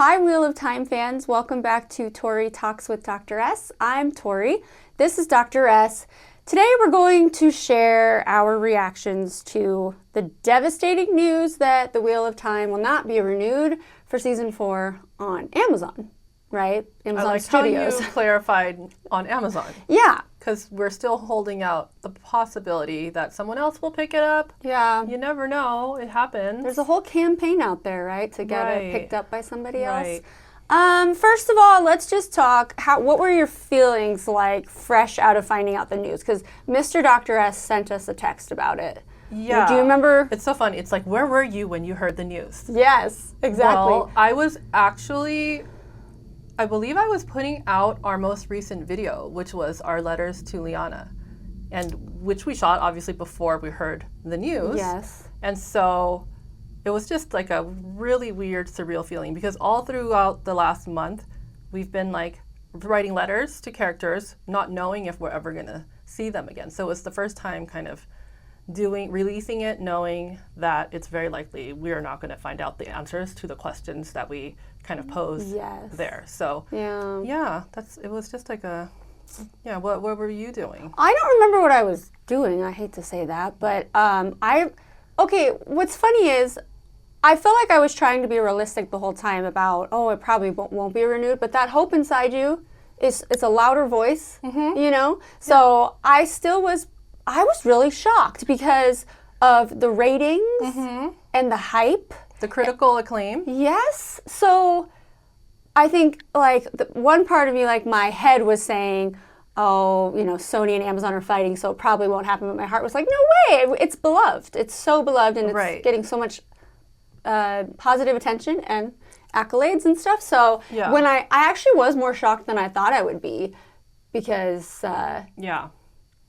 Hi, Wheel of Time fans. Welcome back to Tori Talks with Dr. S. I'm Tori. This is Dr. S. Today we're going to share our reactions to the devastating news that the Wheel of Time will not be renewed for season 4 on Amazon, right? Amazon I like Studios. how you clarified on Amazon. Yeah. Because we're still holding out the possibility that someone else will pick it up. Yeah. You never know. It happens. There's a whole campaign out there, right, to get it picked up by somebody else. First of all, let's just talk. What were your feelings like fresh out of finding out the news? Because Mr. Dr. S sent us a text about it. Yeah. Do you remember? It's so funny. It's like, where were you when you heard the news? Yes, exactly. Well, I was actually, I believe I was putting out our most recent video, which was our letters to Liana, and which we shot obviously before we heard the news. Yes. And so it was just like a really weird, surreal feeling because all throughout the last month, we've been like writing letters to characters, not knowing if we're ever gonna see them again. So it was the first time kind of releasing it, knowing that it's very likely we are not going to find out the answers to the questions that we kind of pose there. So it was just like what were you doing? I don't remember what I was doing. I hate to say that, but what's funny is I feel like I was trying to be realistic the whole time about, it probably won't be renewed, but that hope inside you it's a louder voice, you know? So I was really shocked because of the ratings and the hype. The critical acclaim? Yes. So I think like one part of me, like my head was saying, Sony and Amazon are fighting, so it probably won't happen. But my heart was like, no way. It's beloved. It's so beloved and it's getting so much positive attention and accolades and stuff. So when I actually was more shocked than I thought I would be because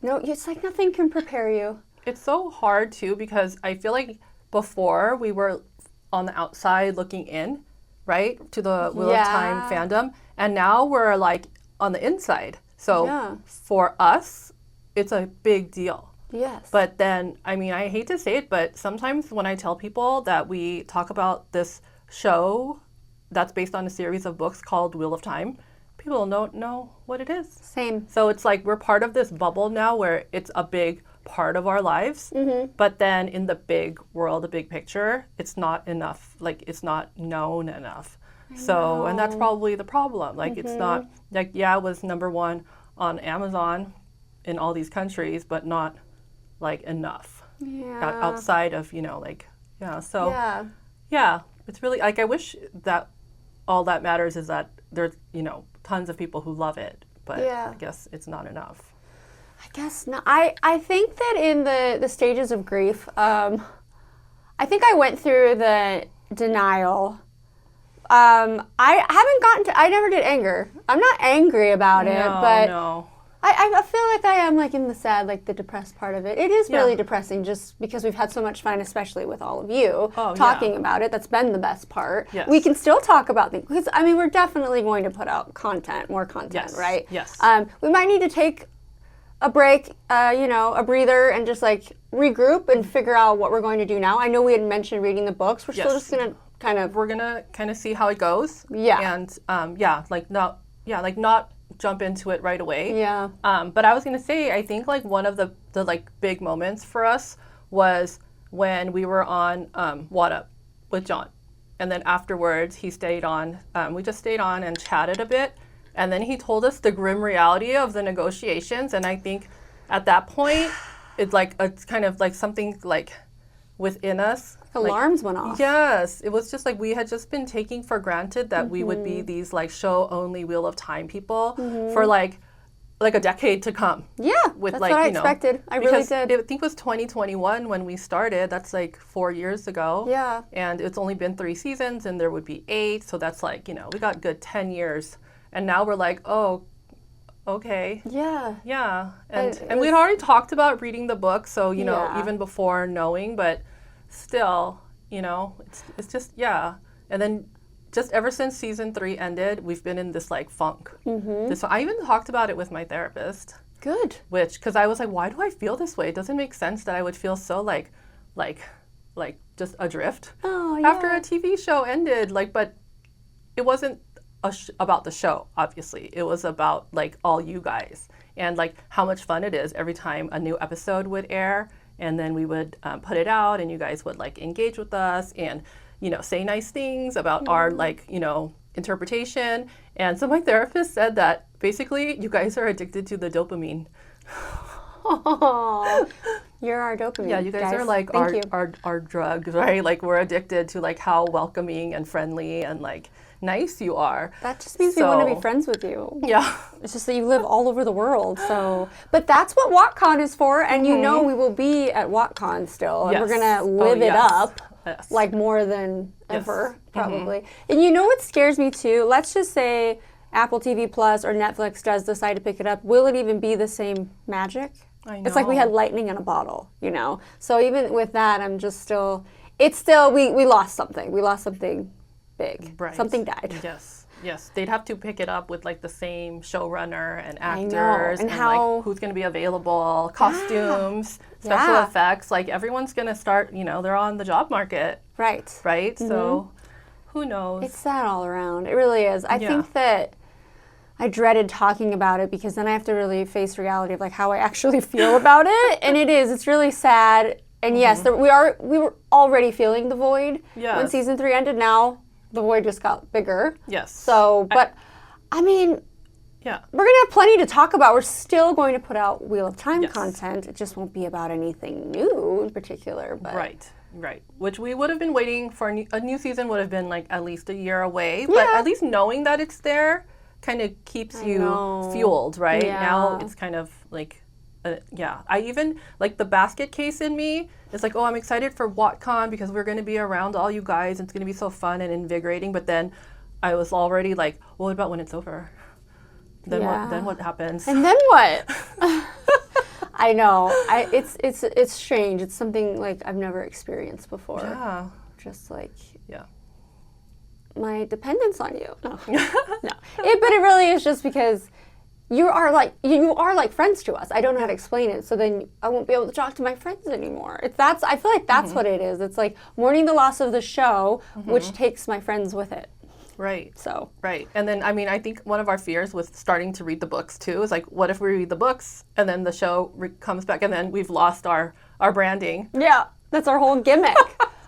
no, it's like nothing can prepare you. It's so hard too because I feel like before we were on the outside looking in, right, to the Wheel of Time fandom, and now we're like on the inside. So for us, it's a big deal. Yes. But then, I mean, I hate to say it, but sometimes when I tell people that we talk about this show that's based on a series of books called Wheel of Time, people don't know what it is. Same. So it's like we're part of this bubble now where it's a big part of our lives, but then in the big world, the big picture, it's not enough. Like it's not known enough. So, and that's probably the problem. Like it's not, like, it was ‐1 on Amazon in all these countries, but not like enough outside of, it's really like I wish that all that matters is that there's, tons of people who love it, but I guess it's not enough. I guess not. I think that in the stages of grief, I think I went through the denial. I never did anger. I'm not angry about it, but I feel like I am like in the sad, like the depressed part of it. It is really depressing just because we've had so much fun, especially with all of you, talking about it. That's been the best part. Yes. We can still talk about things, because I mean, we're definitely going to put out more content, right? Yes. We might need to take a break, a breather, and just like regroup and figure out what we're going to do now. I know we had mentioned reading the books. We're still just going to we're going to kind of see how it goes. Yeah. And not jump into it right away. Yeah. But I was going to say, I think like one of the like big moments for us was when we were on What Up with John. And then afterwards he stayed on, we just stayed on and chatted a bit. And then he told us the grim reality of the negotiations. And I think at that point, it's kind of like something like within us. Alarms went off. Yes. It was just like we had just been taking for granted that we would be these like show-only Wheel of Time people for like a decade to come. Yeah, that's what I expected. I really did. I think it was 2021 when we started. That's like 4 years ago. Yeah. And it's only been 3 seasons and there would be 8. So that's like, we got good 10 years. And now we're like, oh, okay. Yeah. Yeah. And we'd already talked about reading the book. So, even before knowing, but still, it's just, And then just ever since season 3 ended, we've been in this like funk. So I even talked about it with my therapist. Good. Because I was like, why do I feel this way? It doesn't make sense that I would feel so like just adrift after a TV show ended. But it wasn't about the show, obviously. It was about like all you guys and like how much fun it is every time a new episode would air, and then we would put it out, and you guys would like engage with us and, you know, say nice things about our like, you know, interpretation. And so my therapist said that basically you guys are addicted to the dopamine. Oh, you're our dopamine. Yeah, you guys are like our drugs, right? Like we're addicted to like how welcoming and friendly and like nice you are. That just means we want to be friends with you. Yeah. It's just that you live all over the world. So, but that's what WatCon is for, and you know we will be at WatCon still, and we're gonna live it up like more than ever, probably. And you know what scares me too? Let's just say Apple TV Plus or Netflix does decide to pick it up. Will it even be the same magic? I know. It's like we had lightning in a bottle, you know? So even with that, I'm just still, it's still, we lost something. We lost something big. Right. Something died. Yes. They'd have to pick it up with like the same showrunner and actors and how, like who's going to be available, costumes, special effects. Like everyone's going to start, you know, they're on the job market. Right. So who knows? It's sad all around. It really is. I think that I dreaded talking about it because then I have to really face reality of like how I actually feel about it. And it's really sad. And yes, we were already feeling the void when season 3 ended. Now the void just got bigger. Yes. So, but I mean, we're going to have plenty to talk about. We're still going to put out Wheel of Time content. It just won't be about anything new in particular. But. Right. Which we would have been waiting for. A new season would have been like at least a year away. But at least knowing that it's there kind of keeps you fueled, right? Yeah. Now it's kind of like, I even, like the basket case in me is like, oh, I'm excited for WatCon because we're going to be around all you guys and it's going to be so fun and invigorating. But then I was already like, well, what about when it's over? Then what happens? And then what? I know. It's strange. It's something like I've never experienced before. Yeah. Just like yeah. my dependence on you. No. But it really is just because you are like friends to us. I don't know how to explain it. So then I won't be able to talk to my friends anymore. I feel like that's what it is. It's like mourning the loss of the show, which takes my friends with it. Right. So. Right. And then, I mean, I think one of our fears with starting to read the books, too, is like, what if we read the books and then the show comes back and then we've lost our branding? Yeah. That's our whole gimmick.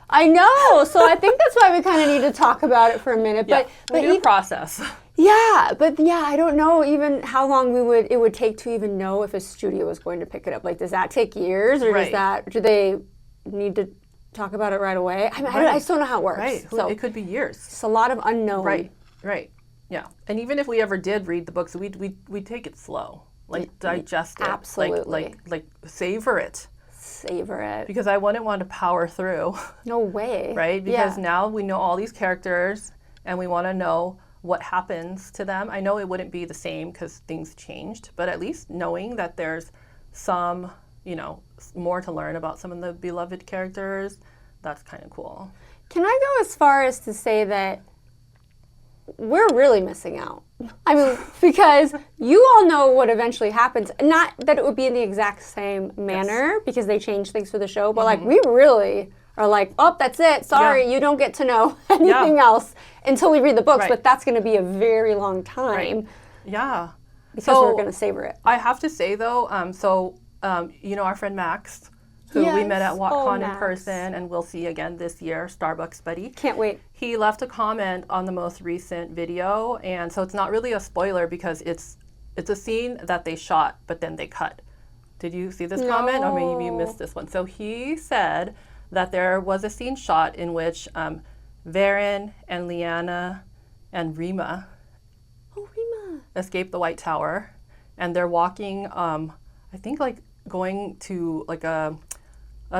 I know. So I think that's why we kind of need to talk about it for a minute. But a process. Yeah. But I don't know even how long it would take to even know if a studio is going to pick it up. Like, does that take years or do they need to talk about it right away? I mean, I just don't know how it works. Right. So it could be years. It's a lot of unknown. Right. Yeah. And even if we ever did read the books, we'd take it slow. Like digest it. Absolutely. Like savor it. Savor it. Because I wouldn't want to power through. No way. Right? Because now we know all these characters and we want to know what happens to them. I know it wouldn't be the same because things changed, but at least knowing that there's some, you know, more to learn about some of the beloved characters, that's kind of cool. Can I go as far as to say that we're really missing out? I mean, because you all know what eventually happens. Not that it would be in the exact same manner because they change things for the show, but like we really are like, oh, that's it. Sorry, you don't get to know anything else until we read the books, but that's going to be a very long time. Right. Yeah. Because we're going to savor it. I have to say, though, you know our friend Max, who we met at WatCon in person and we'll see again this year, Starbucks buddy. Can't wait. He left a comment on the most recent video, and so it's not really a spoiler because it's a scene that they shot, but then they cut. Did you see this comment? Or maybe you missed this one. So he said that there was a scene shot in which Varen and Lyanna and Rima escaped the White Tower, and they're walking, I think like going to like a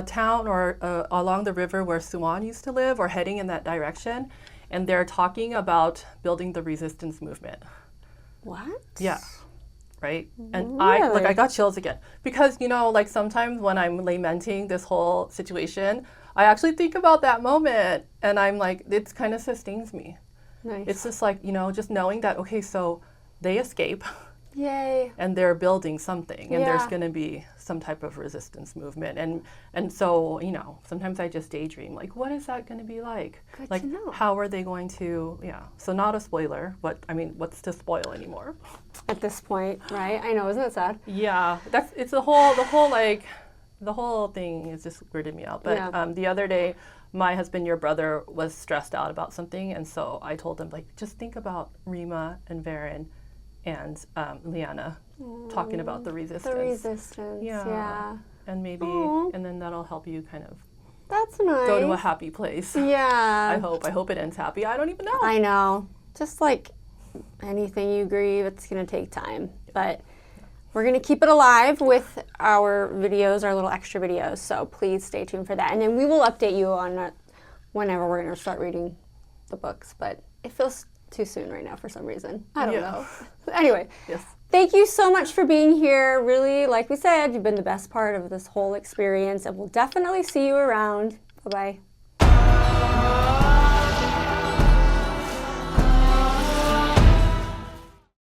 town or along the river where Suan used to live or heading in that direction, and they're talking about building the resistance movement. What? Yeah. Right? And really? I got chills again. Because, you know, like sometimes when I'm lamenting this whole situation, I actually think about that moment and I'm like, it kind of sustains me. Nice. It's just like, you know, just knowing that, okay, so they escape Yay. And they're building something, and Yeah. there's going to be some type of resistance movement. And so, you know, sometimes I just daydream, like, what is that going to be like? Good Like, to know. how are they going to, so not a spoiler, but I mean, what's to spoil anymore? At this point, right? I know, isn't it sad? Yeah, it's the whole thing is just weirded me out. But Yeah. the other day, my husband, your brother, was stressed out about something, and so I told him, like, just think about Rima and Varen and Liana talking about the resistance. The resistance, yeah. And maybe, Aw. and then that'll help you kind of That's nice. go to a happy place. Yeah. I hope it ends happy. I don't even know. I know. Just like anything you grieve, it's going to take time. But we're going to keep it alive with our videos, our little extra videos. So please stay tuned for that. And then we will update you on whenever we're going to start reading the books. But it feels too soon right now for some reason. I don't know. Anyway. Yes. Thank you so much for being here. Really, like we said, you've been the best part of this whole experience. And we'll definitely see you around. Bye-bye.